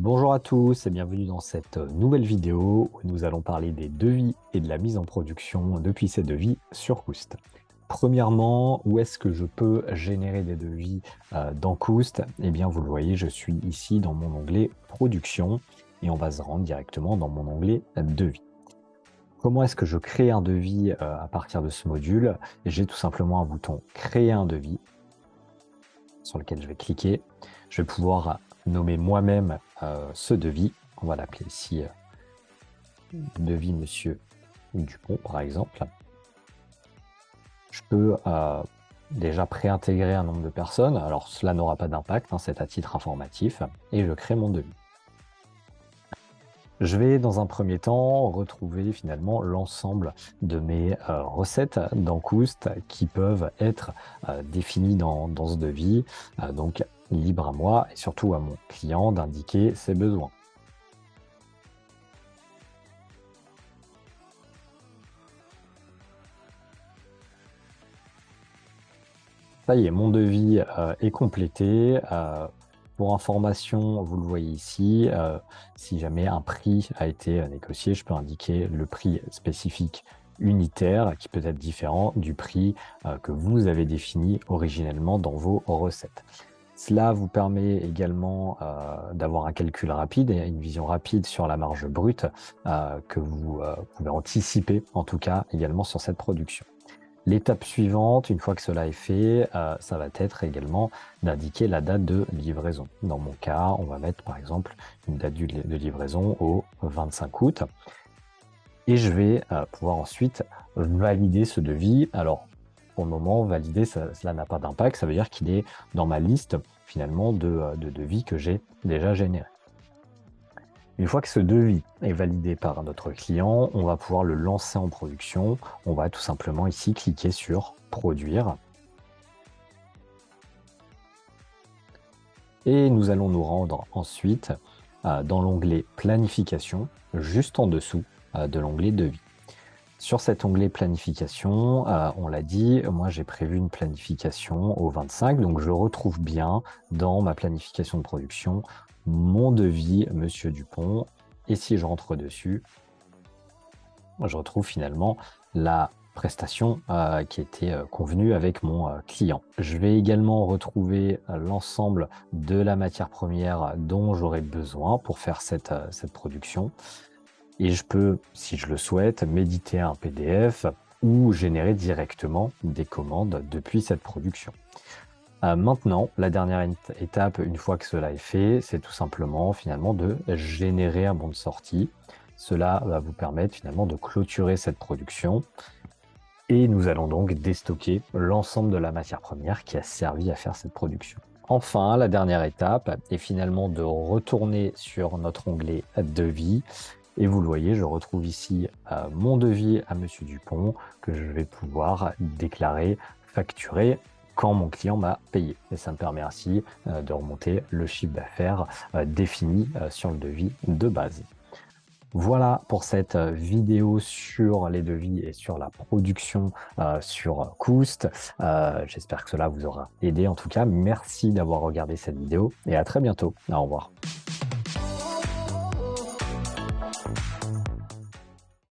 Bonjour à tous et bienvenue dans cette nouvelle vidéo où nous allons parler des devis et de la mise en production depuis ces devis sur Koost. Premièrement, où est-ce que je peux générer des devis dans Koost? Eh bien, vous le voyez, je suis ici dans mon onglet Production et on va se rendre directement dans mon onglet Devis. Comment est-ce que je crée un devis à partir de ce module? J'ai tout simplement un bouton Créer un devis sur lequel je vais cliquer. Je vais pouvoir nommer moi-même ce devis. On va l'appeler ici devis Monsieur Dupont, par exemple. Je peux déjà préintégrer un nombre de personnes. Alors, cela n'aura pas d'impact, hein, c'est à titre informatif. Et je crée mon devis. Je vais dans un premier temps retrouver finalement l'ensemble de mes recettes dans Koost qui peuvent être définies dans ce devis. Donc, libre à moi et surtout à mon client d'indiquer ses besoins. Ça y est, mon devis est complété. Pour information, vous le voyez ici, si jamais un prix a été négocié, je peux indiquer le prix spécifique unitaire qui peut être différent du prix que vous avez défini originellement dans vos recettes. Cela vous permet également d'avoir un calcul rapide et une vision rapide sur la marge brute que vous pouvez anticiper, en tout cas également sur cette production. L'étape suivante, une fois que cela est fait, ça va être également d'indiquer la date de livraison. Dans mon cas, on va mettre par exemple une date de livraison au 25 août. Et je vais pouvoir ensuite valider ce devis. Alors, pour le moment, valider, cela n'a pas d'impact. Ça veut dire qu'il est dans ma liste finalement de devis que j'ai déjà généré. Une fois que ce devis est validé par notre client, on va pouvoir le lancer en production. On va tout simplement ici cliquer sur Produire. Et nous allons nous rendre ensuite dans l'onglet Planification, juste en dessous de l'onglet Devis. Sur cet onglet Planification, on l'a dit, moi j'ai prévu une planification au 25, donc je retrouve bien dans ma planification de production mon devis Monsieur Dupont. Et si je rentre dessus, je retrouve finalement la prestation qui était convenue avec mon client. Je vais également retrouver l'ensemble de la matière première dont j'aurai besoin pour faire cette production. Et je peux, si je le souhaite, m'éditer un PDF ou générer directement des commandes depuis cette production. Maintenant, la dernière étape, une fois que cela est fait, c'est tout simplement finalement de générer un bon de sortie. Cela va vous permettre finalement de clôturer cette production. Et nous allons donc déstocker l'ensemble de la matière première qui a servi à faire cette production. Enfin, la dernière étape est finalement de retourner sur notre onglet Devis. Et vous le voyez, je retrouve ici mon devis à Monsieur Dupont que je vais pouvoir déclarer, facturer quand mon client m'a payé. Et ça me permet ainsi de remonter le chiffre d'affaires défini sur le devis de base. Voilà pour cette vidéo sur les devis et sur la production sur Koost. J'espère que cela vous aura aidé. En tout cas, merci d'avoir regardé cette vidéo et à très bientôt. Au revoir.